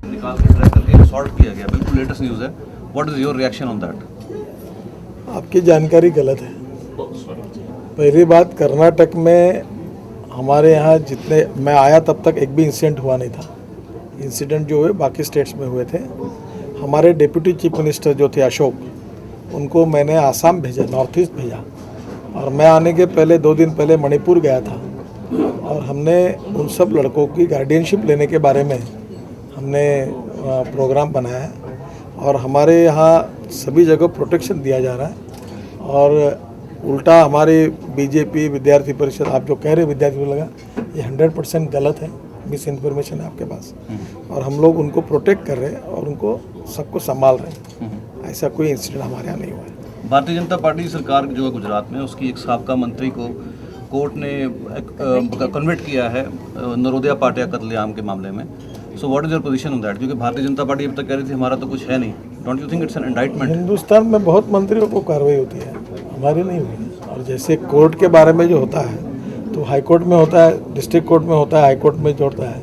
निकाल के ट्रैक करके सॉर्ट किया गया, बिल्कुल लेटेस्ट न्यूज़ है। What is your reaction on that? आपकी जानकारी गलत है। पहली बात, कर्नाटक में हमारे यहाँ जितने मैं आया तब तक एक भी इंसिडेंट हुआ नहीं था। इंसिडेंट जो हुए बाकी स्टेट्स में हुए थे। हमारे डिप्टी चीफ मिनिस्टर जो थे अशोक, उनको मैंने आसाम भेजा, नॉर्थ ईस्ट भेजा, और मैं आने के पहले 2 दिन पहले मणिपुर गया था और हमने उन सब लड़कों की गार्डियनशिप लेने के बारे में हमने प्रोग्राम बनाया है। और हमारे यहाँ सभी जगह प्रोटेक्शन दिया जा रहा है। और उल्टा हमारे बीजेपी विद्यार्थी परिषद, आप जो कह रहे विद्यार्थी लगा, ये 100% गलत है, मिस इन्फॉर्मेशन है आपके पास। और हम लोग उनको प्रोटेक्ट कर रहे हैं और उनको सबको संभाल रहे हैं। ऐसा कोई इंसिडेंट हमारे यहाँ नहीं हुआ है। भारतीय जनता पार्टी सरकार जो है गुजरात में, उसकी एक साबका मंत्री को कोर्ट ने कन्विक्ट किया है नरोदिया पाटिया कत्लेआम के मामले में। So what is your position on that? क्योंकि भारतीय जनता पार्टी अब तक कह रही थी हमारा तो कुछ है नहीं। Don't you think it's an indictment? Hindustan में बहुत मंत्रियों को कार्रवाई होती है, हमारी नहीं हुई। और जैसे कोर्ट के बारे में जो होता है तो हाई कोर्ट में होता है, डिस्ट्रिक्ट कोर्ट में होता है, हाई कोर्ट में जो होता है।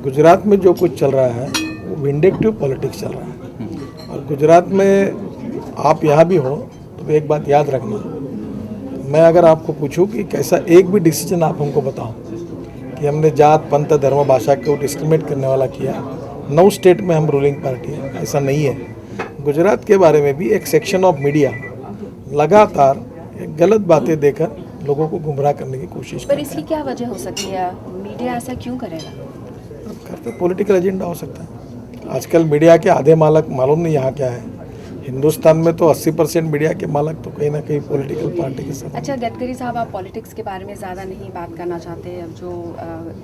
गुजरात में जो कुछ चल रहा है वो विंडिक्टिव पॉलिटिक्स चल रहा है। और गुजरात में आप यहाँ भी हो तो एक बात याद रखना, मैं अगर आपको पूछूं कि कैसा एक भी डिसीजन आप हमको बताओ कि हमने जात पंथ धर्म भाषा को डिस्क्रिमिनेट करने वाला किया, 9 स्टेट में हम रूलिंग पार्टी है, ऐसा नहीं है। गुजरात के बारे में भी एक सेक्शन ऑफ मीडिया लगातार गलत बातें देकर लोगों को गुमराह करने की कोशिश पर इसकी क्या वजह हो सकती है? मीडिया ऐसा क्यों करेगा? करते पॉलिटिकल एजेंडा हो सकता है। आजकल मीडिया के आधे मालक मालूम नहीं यहाँ क्या है। हिंदुस्तान में तो 80% मीडिया के मालक तो कहीं ना कहीं पॉलिटिकल पार्टी के साथ। अच्छा गडकरी साहब, आप पॉलिटिक्स के बारे में ज़्यादा नहीं बात करना चाहते। अब जो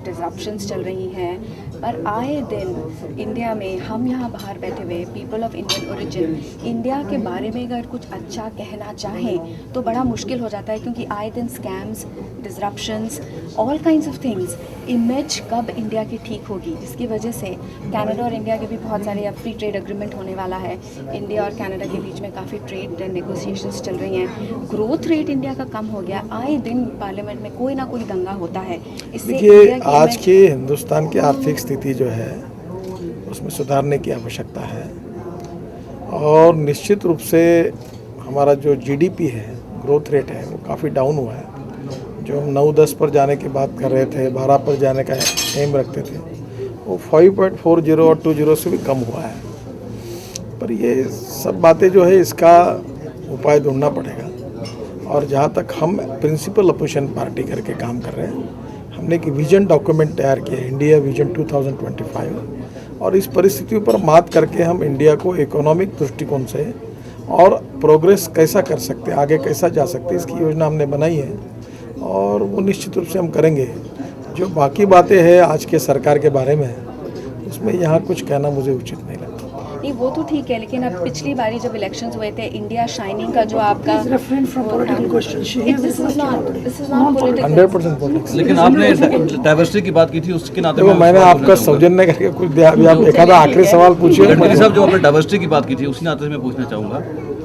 डिसरप्शंस चल रही हैं, पर आए दिन इंडिया में हम यहाँ बाहर बैठे हुए people of Indian origin India के बारे में अगर कुछ अच्छा कहना चाहें तो बड़ा मुश्किल हो जाता है, क्योंकि आए दिन scams, disruptions, all kinds of things. Image कब इंडिया की ठीक होगी, जिसकी वजह से कनाडा और इंडिया के भी बहुत सारे अब फ्री ट्रेड एग्रीमेंट होने वाला है। इंडिया और कनाडा के बीच में काफ़ी ट्रेड नेगोशिएशंस चल रही हैं। ग्रोथ रेट इंडिया का कम हो गया, आए दिन पार्लियामेंट में कोई ना कोई दंगा होता है। इससे देखिए, आज के हिंदुस्तान की आर्थिक स्थिति जो है उसमें सुधारने की आवश्यकता है। और निश्चित रूप से हमारा जो जीडीपी है, ग्रोथ रेट है, वो काफ़ी डाउन हुआ है। जो हम 9-10 पर जाने की बात कर रहे थे, 12 पर जाने का एम रखते थे, वो 5.40 और 20 से भी कम हुआ है। पर ये सब बातें जो है इसका उपाय ढूंढना पड़ेगा। और जहाँ तक हम प्रिंसिपल अपोजिशन पार्टी करके काम कर रहे हैं, हमने एक विजन डॉक्यूमेंट तैयार किया है, इंडिया विजन 2025। और इस परिस्थितियों पर मात करके हम इंडिया को इकोनॉमिक दृष्टिकोण से और प्रोग्रेस कैसा कर सकते हैं, आगे कैसा जा सकते हैं, इसकी योजना हमने बनाई है। और वो निश्चित रूप से हम करेंगे। जो बाकी बातें हैं आज के सरकार के बारे में, उसमें यहाँ कुछ कहना मुझे उचित नहीं लगता। नहीं, वो तो ठीक है, लेकिन अब पिछली बारी जब इलेक्शंस हुए थे, इंडिया शाइनिंग का जो आपका 100% पॉलिटिक्स। लेकिन आपने डाइवर्सिटी की बात की थी, उसके नाते तो मैंने आपका सौजन्य करके कुछ दिया। अभी आप एक आधा आखिरी सवाल पूछिए। गडकरी साहब, जो आपने डाइवर्सिटी की बात की थी, उसी नाते से मैं पूछना चाहूँगा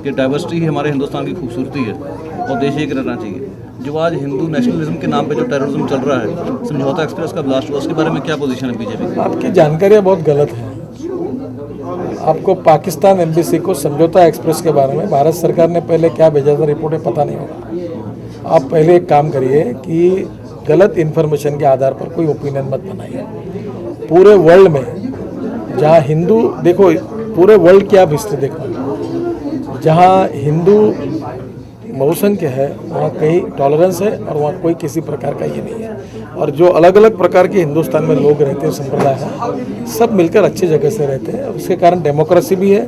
कि डाइवर्सिटी ही हमारे हिंदुस्तान की खूबसूरती है और देश एक रहना चाहिए। जो आज हिंदू नेशनलिज्म के नाम पे जो टेररिज्म चल रहा है, समझौता एक्सप्रेस का ब्लास्ट हुआ, उसके बारे में क्या पोजीशन है बीजेपी की? आपकी जानकारियाँ बहुत गलत हैं। आपको पाकिस्तान एम्बेसी को समझौता एक्सप्रेस के बारे में भारत सरकार ने पहले क्या भेजा था रिपोर्टें पता नहीं होगा। आप पहले एक काम करिए कि गलत इन्फॉर्मेशन के आधार पर कोई ओपिनियन मत बनाइए। पूरे वर्ल्ड में जहाँ हिंदू, देखो पूरे वर्ल्ड की आप हिस्ट्री देखो, जहाँ हिंदू बहुसंख्य है वहाँ कहीं टॉलरेंस है और वहाँ कोई किसी प्रकार का ये नहीं है। और जो अलग अलग प्रकार के हिंदुस्तान में लोग रहते हैं, संप्रदाय है, सब मिलकर अच्छी जगह से रहते हैं। उसके कारण डेमोक्रेसी भी है,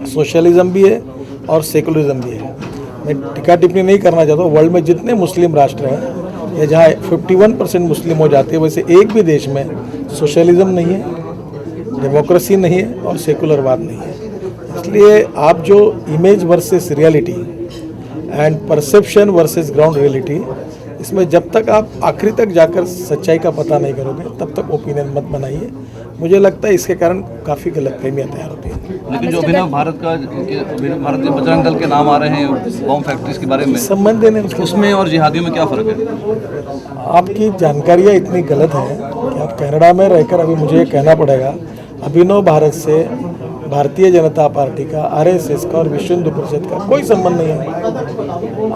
सोशलिज्म भी है और सेकुलरिज्म भी है। मैं टिक्का टिप्पणी नहीं करना चाहता हूँ। वर्ल्ड में जितने मुस्लिम राष्ट्र हैं या जहाँ 51% मुस्लिम हो जाते हैं, वैसे एक भी देश में सोशलिज्म नहीं है, डेमोक्रेसी नहीं है और सेकुलरवाद नहीं है। इसलिए आप जो image versus reality and perception versus ground reality, इसमें जब तक आप आखिरी तक जाकर सच्चाई का पता नहीं करोगे तब तक ओपिनियन मत बनाइए। मुझे लगता है इसके कारण काफ़ी गलतफहमियां तैयार होती हैं। लेकिन जो अभिनव भारत के बजरंग दल के नाम आ रहे हैं बॉम्ब फैक्ट्रीज के बारे में, संबंध नहीं उसके, उसमें और जिहादियों में क्या फ़र्क है? आपकी जानकारियाँ इतनी गलत हैं कि आप कनाडा में रहकर अभी मुझे ये कहना पड़ेगा अभिनव भारत से भारतीय जनता पार्टी का, आरएसएस का और विश्व हिंदू परिषद का कोई संबंध नहीं है।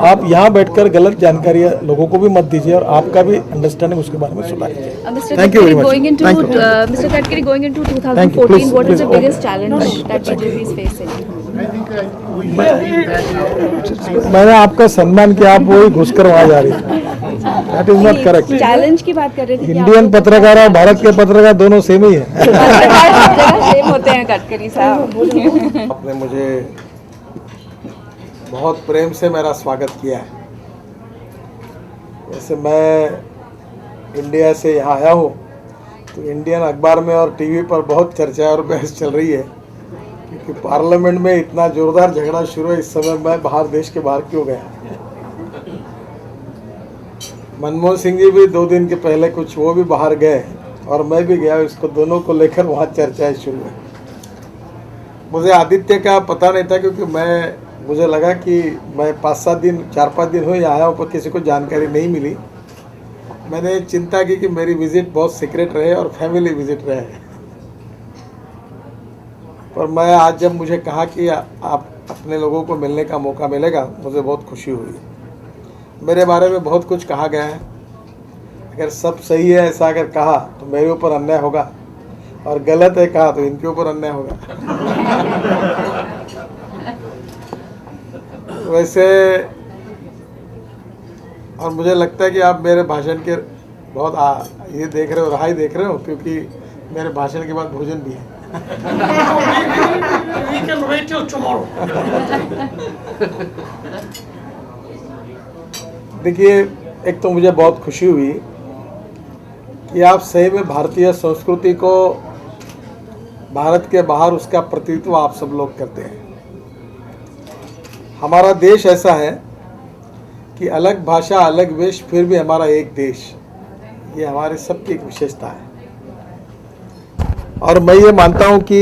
आप यहाँ बैठकर गलत जानकारियाँ लोगों को भी मत दीजिए और आपका भी अंडरस्टैंडिंग उसके बारे में सुधारिए। Thank you very much. Thank you. Mr. Gadkari, going into Thank you. 2014, Please, what is the please. biggest challenge that BJP is facing? मैंने आपका सम्मान किया, आप वही घुसकर वहाँ जा रही है। That is not correct. Challenge की बात कर रहे थे कि इंडियन पत्रकार और भारत के पत्रकार दोनों सेम ही है। पत्रकार सब जगह सेम होते हैं गडकरी साहब। आपने मुझे बहुत प्रेम से मेरा स्वागत किया है। वैसे मैं इंडिया से यहाँ आया हूँ तो इंडियन अखबार में और टीवी पर बहुत चर्चा और बहस चल रही है क्योंकि पार्लियामेंट में इतना जोरदार झगड़ा शुरू है। इस समय मैं बाहर, देश के बाहर क्यों गया? मनमोहन सिंह जी भी 2 दिन के पहले कुछ वो भी बाहर गए और मैं भी गया, इसको दोनों को लेकर वहाँ चर्चाएं शुरू है। मुझे आदित्य का पता नहीं था क्योंकि मुझे लगा कि मैं 4-5 दिन हुए आया हूँ पर किसी को जानकारी नहीं मिली। मैंने चिंता की कि मेरी विजिट बहुत सीक्रेट रहे और फैमिली विजिट रहे, पर मैं आज जब मुझे कहा कि आप अपने लोगों को मिलने का मौका मिलेगा, मुझे बहुत खुशी हुई। मेरे बारे में बहुत कुछ कहा गया है, अगर सब सही है ऐसा अगर kहा तो मेरे ऊपर अन्याय होगा और गलत है कहा तो इनके ऊपर अन्याय होगा। वैसे और मुझे लगता है कि आप मेरे भाषण के बहुत ये देख रहे हो, रहाई देख रहे हो क्योंकि मेरे भाषण के बाद भोजन भी है। देखिए, एक तो मुझे बहुत खुशी हुई कि आप सही में भारतीय संस्कृति को भारत के बाहर उसका प्रतिनिधित्व आप सब लोग करते हैं। हमारा देश ऐसा है कि अलग भाषा, अलग वेश, फिर भी हमारा एक देश, ये हमारे सबकी एक विशेषता है। और मैं ये मानता हूँ कि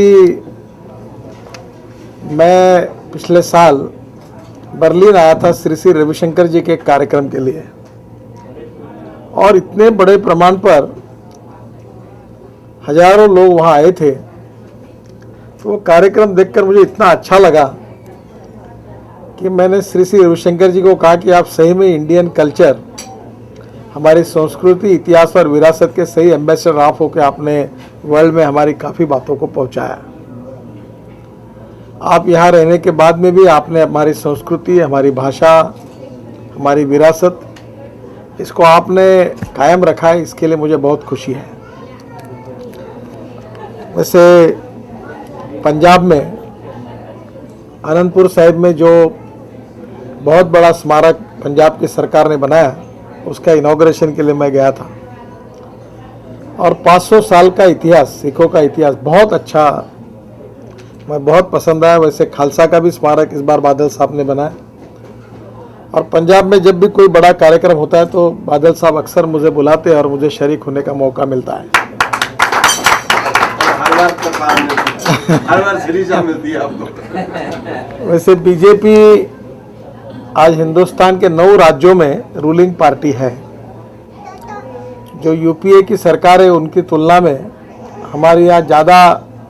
मैं पिछले साल बर्लिन आया था श्री श्री रविशंकर जी के कार्यक्रम के लिए और इतने बड़े प्रमाण पर हजारों लोग वहाँ आए थे, तो वो कार्यक्रम देखकर मुझे इतना अच्छा लगा कि मैंने श्री श्री रविशंकर जी को कहा कि आप सही में इंडियन कल्चर, हमारी संस्कृति, इतिहास और विरासत के सही एम्बेसडर आप होकर आपने वर्ल्ड में हमारी काफ़ी बातों को पहुंचाया। आप यहाँ रहने के बाद में भी आपने हमारी संस्कृति, हमारी भाषा, हमारी विरासत, इसको आपने कायम रखा है, इसके लिए मुझे बहुत खुशी है। वैसे पंजाब में आनंदपुर साहिब में जो बहुत बड़ा स्मारक पंजाब की सरकार ने बनाया, उसका इनॉग्रेशन के लिए मैं गया था और 500 साल का इतिहास, सिखों का इतिहास बहुत अच्छा, मैं बहुत पसंद आया। वैसे खालसा का भी स्मारक इस बार बादल साहब ने बनाया और पंजाब में जब भी कोई बड़ा कार्यक्रम होता है तो बादल साहब अक्सर मुझे बुलाते हैं और मुझे शरीक होने का मौका मिलता है। हर बार श्रीजा मिलती है आपको। वैसे बीजेपी आज हिंदुस्तान के 9 राज्यों में रूलिंग पार्टी है। जो यूपीए की सरकार है उनकी तुलना में हमारे यहाँ ज़्यादा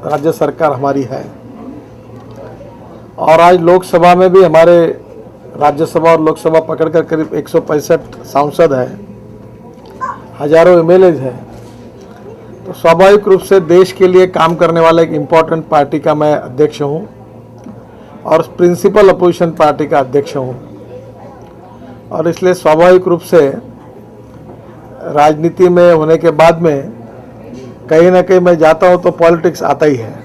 राज्य सरकार हमारी है और आज लोकसभा में भी हमारे राज्यसभा और लोकसभा पकड़कर करीब 165 सांसद हैं, हजारों एमएलए हैं। तो स्वाभाविक रूप से देश के लिए काम करने वाला एक इम्पोर्टेंट पार्टी का मैं अध्यक्ष हूँ और प्रिंसिपल अपोजिशन पार्टी का अध्यक्ष हूँ और इसलिए स्वाभाविक रूप से राजनीति में होने के बाद में कहीं ना कहीं मैं जाता हूँ तो पॉलिटिक्स आता ही है।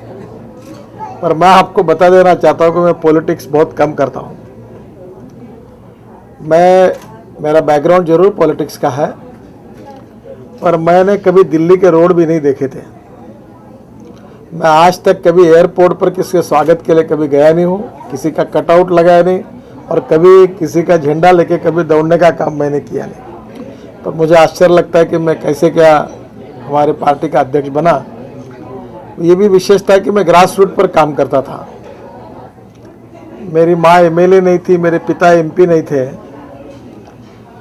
पर मैं आपको बता देना चाहता हूँ कि मैं पॉलिटिक्स बहुत कम करता हूँ। मेरा बैकग्राउंड जरूर पॉलिटिक्स का है, पर मैंने कभी दिल्ली के रोड भी नहीं देखे थे। मैं आज तक कभी एयरपोर्ट पर किसी के स्वागत के लिए कभी गया नहीं हूँ, किसी का कटआउट लगाया नहीं और कभी किसी का झंडा लेके कभी दौड़ने का काम मैंने किया नहीं। पर मुझे आश्चर्य लगता है कि मैं कैसे क्या हमारे पार्टी का अध्यक्ष बना। ये भी विशेषता है कि मैं ग्रास रूट पर काम करता था। मेरी माँ एमएलए नहीं थी, मेरे पिता एमपी नहीं थे,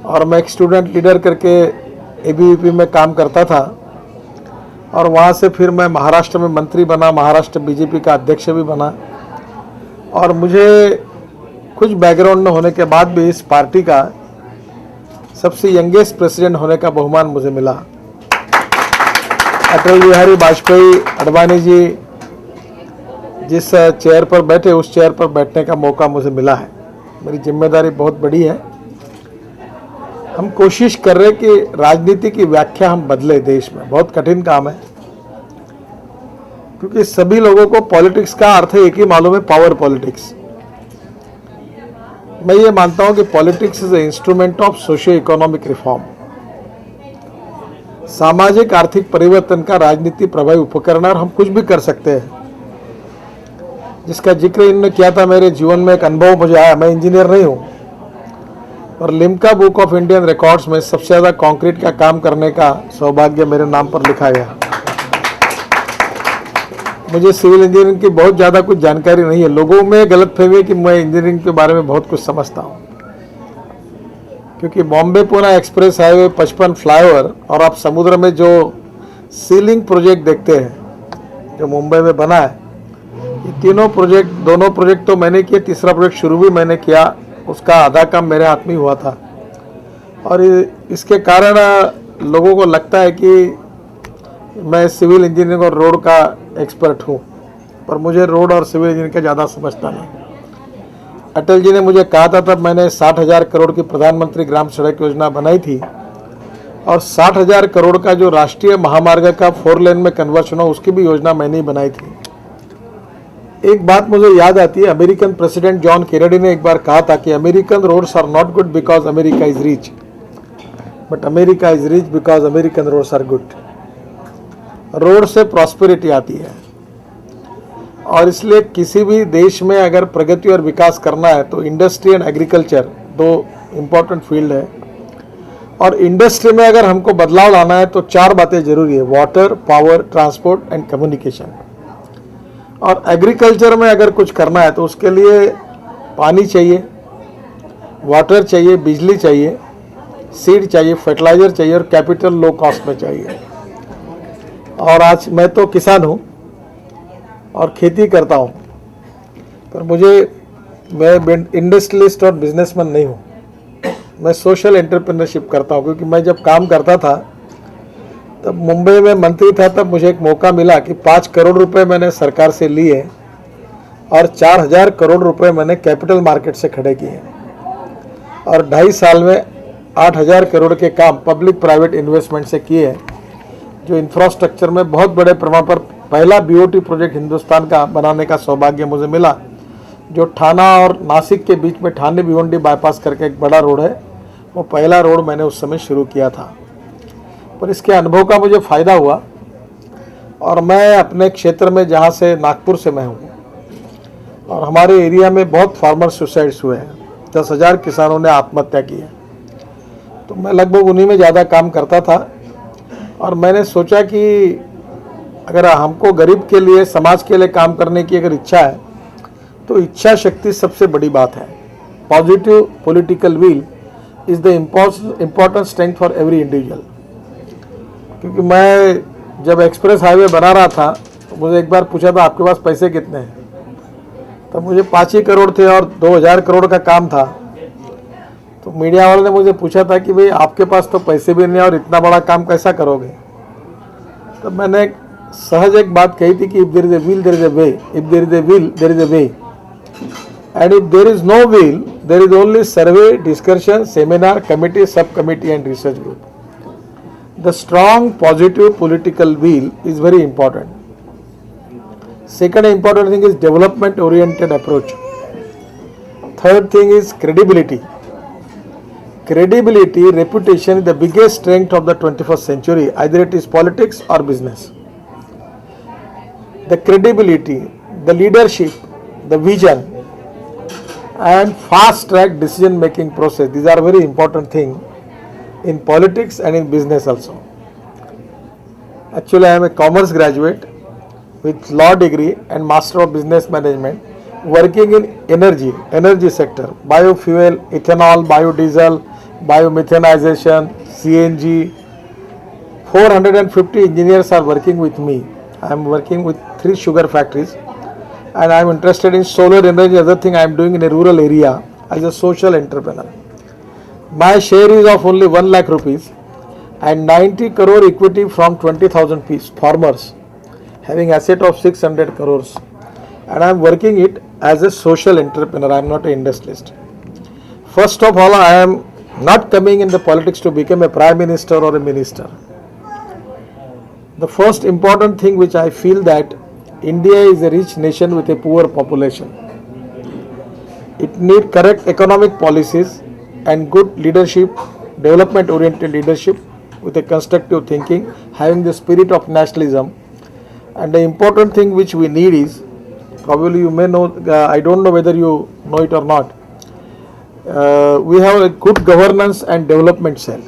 और मैं एक स्टूडेंट लीडर करके एबीवीपी में काम करता था, और वहाँ से फिर मैं महाराष्ट्र में मंत्री बना, महाराष्ट्र बीजेपी का अध्यक्ष भी बना, और मुझे कुछ बैकग्राउंड न होने के बाद भी इस पार्टी का सबसे यंगेस्ट प्रेसिडेंट होने का बहुमान मुझे मिला। अटल बिहारी वाजपेयी अडवाणी जी जिस चेयर पर बैठे उस चेयर पर बैठने का मौका मुझे मिला है। मेरी जिम्मेदारी बहुत बड़ी है। हम कोशिश कर रहे कि राजनीति की व्याख्या हम बदले देश में। बहुत कठिन काम है, क्योंकि सभी लोगों को पॉलिटिक्स का अर्थ एक ही मालूम है, पावर पॉलिटिक्स। मैं ये मानता हूं कि politics is a instrument of socio economic reform. सामाजिक आर्थिक परिवर्तन का राजनीति प्रभावी उपकरण, और हम कुछ भी कर सकते हैं, जिसका जिक्र इन्होंने किया था। मेरे जीवन में एक अनुभव मुझे आया। मैं इंजीनियर नहीं हूं, और Limca book of Indian records में सबसे ज़्यादा कंक्रीट का काम करने का सौभाग्य मेरे नाम पर लिखा गया। मुझे सिविल इंजीनियरिंग की बहुत ज़्यादा कुछ जानकारी नहीं है। लोगों में गलतफहमी है कि मैं इंजीनियरिंग के बारे में बहुत कुछ समझता हूँ, क्योंकि Bombay Pune express highway, 55 flyover, और आप समुद्र में जो सीलिंग प्रोजेक्ट देखते हैं जो मुंबई में बना है, ये तीनों प्रोजेक्ट, दोनों प्रोजेक्ट तो मैंने किए, तीसरा प्रोजेक्ट शुरू भी मैंने किया, उसका आधा काम मेरे हाथ में हुआ था। और इसके कारण लोगों को लगता है कि मैं सिविल इंजीनियरिंग और रोड का एक्सपर्ट हूँ, पर मुझे रोड और सिविल इंजीनियरिंग का ज़्यादा समझता नहीं। अटल जी ने मुझे कहा था, तब मैंने 60,000 करोड़ की प्रधानमंत्री ग्राम सड़क योजना बनाई थी, और 60,000 करोड़ का जो राष्ट्रीय महामार्ग का 4 लेन में कन्वर्शन हो, उसकी भी योजना मैंने ही बनाई थी। एक बात मुझे याद आती है, अमेरिकन प्रेसिडेंट जॉन केनेडी ने एक बार कहा था कि American roads are not good because America is rich, but America is rich because American roads are good. Road से प्रॉस्पेरिटी आती है, और इसलिए किसी भी देश में अगर प्रगति और विकास करना है तो industry and agriculture 2 important field है। और इंडस्ट्री में अगर हमको बदलाव लाना है तो 4 बातें जरूरी है: water, power, transport and communication. और एग्रीकल्चर में अगर कुछ करना है तो उसके लिए पानी चाहिए, वाटर चाहिए, बिजली चाहिए, सीड चाहिए, फर्टिलाइजर चाहिए, और कैपिटल लो कॉस्ट में चाहिए। और आज मैं तो किसान हूँ और खेती करता हूँ, पर मैं इंडस्ट्रियलिस्ट और बिजनेसमैन नहीं हूँ। मैं सोशल एंटरप्रेन्योरशिप करता हूँ, क्योंकि मैं जब काम करता था तब मुंबई में मंत्री था, तब मुझे एक मौका मिला कि 5 करोड़ रुपए मैंने सरकार से लिए और 4,000 करोड़ रुपए मैंने कैपिटल मार्केट से खड़े किए, और 2.5 साल में 8,000 करोड़ के काम पब्लिक प्राइवेट इन्वेस्टमेंट से किए, जो इंफ्रास्ट्रक्चर में बहुत बड़े पैमाने पर पहला बीओटी प्रोजेक्ट हिंदुस्तान का बनाने का सौभाग्य मुझे मिला, जो ठाना और नासिक के बीच में ठाणे भिवंडी बाईपास करके एक बड़ा रोड है। वो पहला रोड मैंने उस समय शुरू किया था। पर इसके अनुभव का मुझे फ़ायदा हुआ, और मैं अपने क्षेत्र में, जहाँ से नागपुर से मैं हूँ, और हमारे एरिया में बहुत फार्मर सुसाइड्स हुए हैं, 10,000 किसानों ने आत्महत्या की है। तो मैं लगभग उन्हीं में ज़्यादा काम करता था, और मैंने सोचा कि अगर हमको गरीब के लिए, समाज के लिए काम करने की अगर इच्छा है तो इच्छा शक्ति सबसे बड़ी बात है। Positive political will is the important strength for every individual. क्योंकि मैं जब एक्सप्रेस हाईवे बना रहा था तो मुझे एक बार पूछा था, आपके पास पैसे कितने हैं? तब मुझे 5 ही करोड़ थे और 2,000 करोड़ का काम था। तो मीडिया वाले ने मुझे पूछा था कि भाई आपके पास तो पैसे भी नहीं और इतना बड़ा काम कैसा करोगे? तो मैंने सहज एक बात कही थी कि if there is a will there is a way, if there is a will there is a way, and if there is no will there is only survey, discussion, seminar, committee, sub committee and research group. The strong positive political will is very important. Second important thing is development oriented approach. Third thing is credibility. Credibility, reputation is the biggest strength of the 21st century, either it is politics or business. The credibility, the leadership, the vision and fast track decision making process, these are very important things. in politics and in business also. Actually, I am a commerce graduate with law degree and master of business management, working in energy sector, biofuel, ethanol, biodiesel, biomethanization, CNG. 450 engineers are working with me. I am working with 3 sugar factories, and I am interested in solar energy. Other thing I am doing in a rural area as a social entrepreneur. My share is of only 1 lakh rupees and 90 crore equity from 20,000 farmers having asset of 600 crores, and I am working it as a social entrepreneur. I am not an industrialist. First of all, I am not coming in the politics to become a prime minister or a minister. The first important thing which I feel that India is a rich nation with a poor population. It needs correct economic policies and good leadership, development oriented leadership with a constructive thinking, having the spirit of nationalism. And the important thing which we need is, probably you may know, I don't know whether you know it or not, we have a good governance and development cell.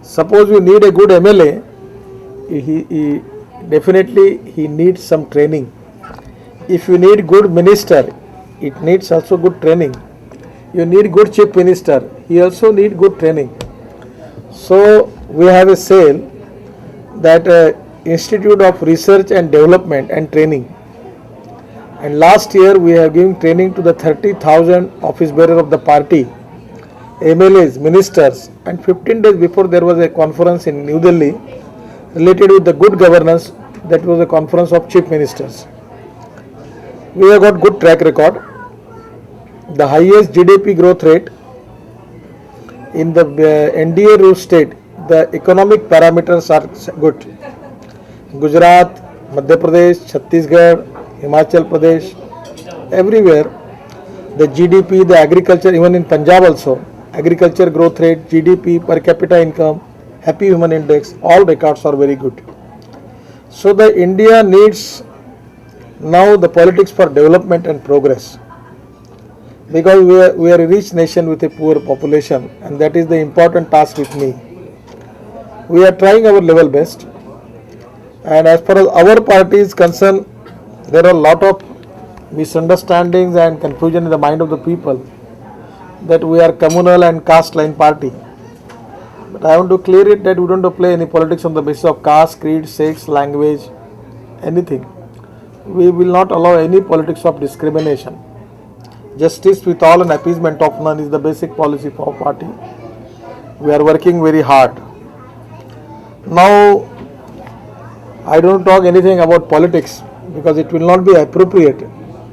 Suppose you need a good MLA, he definitely needs some training. If you need good minister, it needs also good training. You need good chief minister, he also need good training. So we have a cell, that Institute of Research and Development and Training, and last year we have given training to the 30,000 office bearer of the party, MLAs, ministers, and 15 days before there was a conference in New Delhi related with the good governance. That was a conference of chief ministers. We have got good track record, the highest GDP growth rate in the NDA rule state. The economic parameters are good. Gujarat, Madhya Pradesh, Chhattisgarh, Himachal Pradesh, everywhere the GDP, the agriculture, even in Punjab also, agriculture growth rate, GDP, per capita income, happy human index, all records are very good. So the India needs now the politics for development and progress, because we are a rich nation with a poor population, and that is the important task with me. We are trying our level best, and as far as our party is concerned, there are a lot of misunderstandings and confusion in the mind of the people that we are communal and caste line party. But I want to clear it that we don't play any politics on the basis of caste, creed, sex, language, anything. We will not allow any politics of discrimination. Justice with all and appeasement of none is the basic policy for our party. We are working very hard. Now, I don't talk anything about politics because it will not be appropriate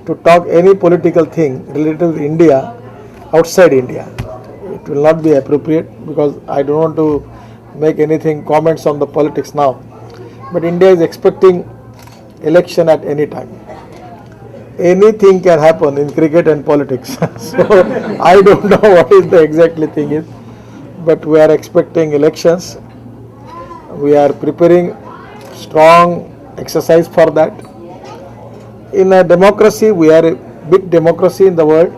to talk any political thing related to India outside India. It will not be appropriate because I don't want to make anything comments on the politics now. But India is expecting election at any time. Anything can happen in cricket and politics. So I don't know what is the exactly thing is, but we are expecting elections. We are preparing strong exercise for that. In a democracy, we are a big democracy in the world.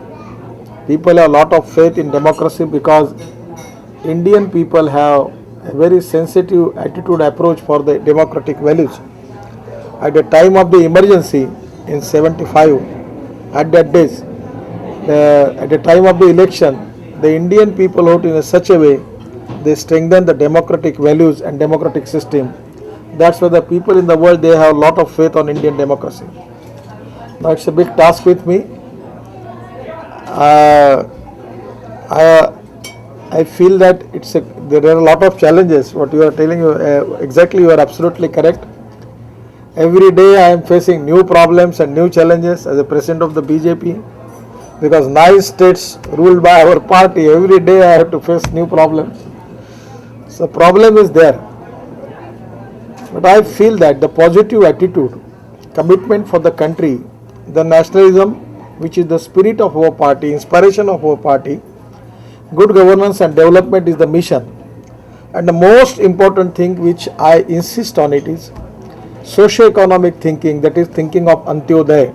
People have a lot of faith in democracy because Indian people have a very sensitive attitude approach for the democratic values. At the time of the emergency in 75, at that days, at the time of the election, the Indian people voted in such a way, they strengthen the democratic values and democratic system. That's why the people in the world, they have a lot of faith on Indian democracy. Now it's a big task with me. I feel that there are a lot of challenges. What you are telling you, exactly, you are absolutely correct. Every day I am facing new problems and new challenges as a president of the BJP, because 9 states ruled by our party. Every day I have to face new problems. So problem is there. But I feel that the positive attitude, commitment for the country, the nationalism, which is the spirit of our party, inspiration of our party, good governance and development is the mission. And the most important thing which I insist on it is socio-economic thinking, that is thinking of Antyodaya.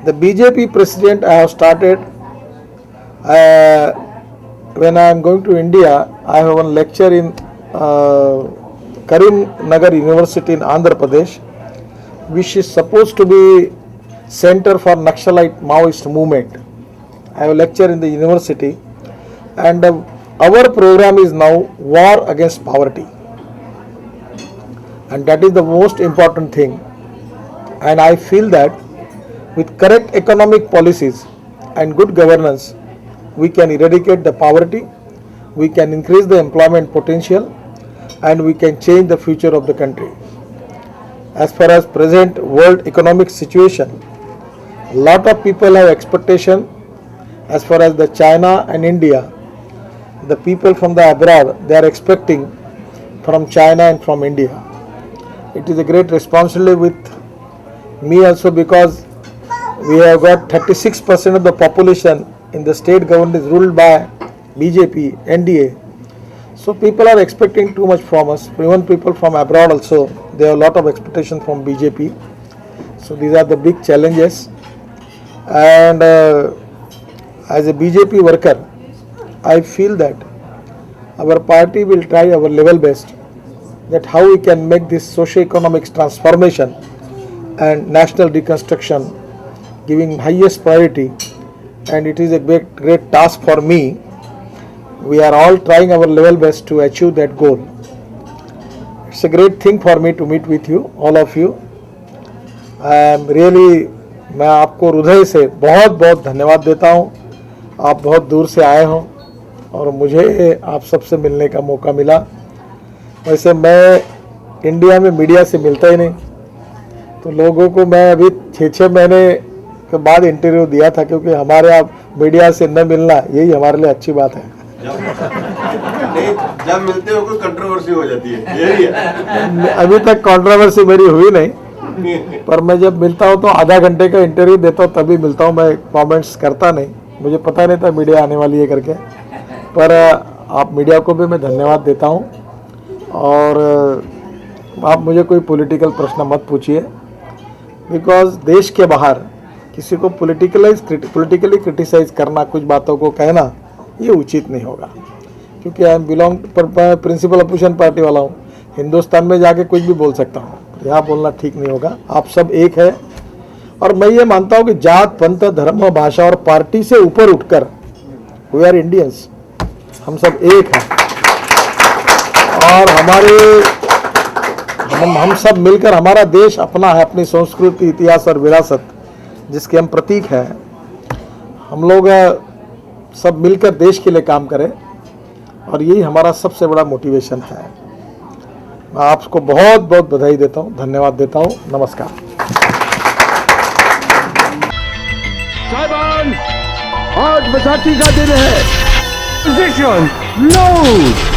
The BJP president I have started when I am going to India, I have one lecture in Karimnagar University in Andhra Pradesh, which is supposed to be Center for Naxalite Maoist Movement. I have a lecture in the university, and our program is now War Against Poverty, and that is the most important thing. And I feel that with correct economic policies and good governance, we can eradicate the poverty, we can increase the employment potential, and we can change the future of the country. As far as present world economic situation, a lot of people have expectation as far as the China and India. The people from the abroad, they are expecting from China and from India. It is a great responsibility with me also, because we have got 36% of the population in the state government is ruled by BJP, NDA. So people are expecting too much from us. Even people from abroad also, they have a lot of expectation from BJP. So these are the big challenges. And as a BJP worker, I feel that our party will try our level best that how we can make this socio-economic transformation and national reconstruction giving highest priority, and it is a great task for me. We are all trying our level best to achieve that goal. It's a great thing for me to meet with you, all of you. I am really, मैं आपको हृदय से बहुत बहुत धन्यवाद देता हूँ. आप बहुत दूर से आए हो और मुझे आप सबसे मिलने का मौका मिला. वैसे मैं इंडिया में मीडिया से मिलता ही नहीं, तो लोगों को मैं अभी 6 महीने के बाद इंटरव्यू दिया था, क्योंकि हमारे आप मीडिया से न मिलना यही हमारे लिए अच्छी बात है. नहीं, जब मिलते हो कोई कंट्रोवर्सी हो जाती है, यही है. अभी तक कंट्रोवर्सी मेरी हुई नहीं, पर मैं जब मिलता हूँ तो आधा घंटे का इंटरव्यू देता हूँ, तभी मिलता हूँ. मैं कमेंट्स करता नहीं, मुझे पता नहीं था मीडिया आने वाली है करके. पर आप मीडिया को भी मैं धन्यवाद देता हूँ. और आप मुझे कोई पॉलिटिकल प्रश्न मत पूछिए, बिकॉज देश के बाहर किसी को पॉलिटिकली क्रिटिसाइज करना, कुछ बातों को कहना, ये उचित नहीं होगा. क्योंकि I belong principal opposition party वाला हूँ. हिंदुस्तान में जाके कुछ भी बोल सकता हूँ, यहाँ बोलना ठीक नहीं होगा. आप सब एक है, और मैं ये मानता हूँ कि जात, पंथ, धर्म, भाषा और पार्टी से ऊपर उठकर वी आर इंडियंस, हम सब एक हैं. और हम सब मिलकर, हमारा देश अपना है, अपनी संस्कृति, इतिहास और विरासत जिसके हम प्रतीक हैं. हम लोग सब मिलकर देश के लिए काम करें, और यही हमारा सबसे बड़ा मोटिवेशन है. मैं आपको बहुत बहुत बधाई देता हूँ, धन्यवाद देता हूँ. नमस्कार. साहिबान, आज बैसाखी का दिन है. पोजीशन लो.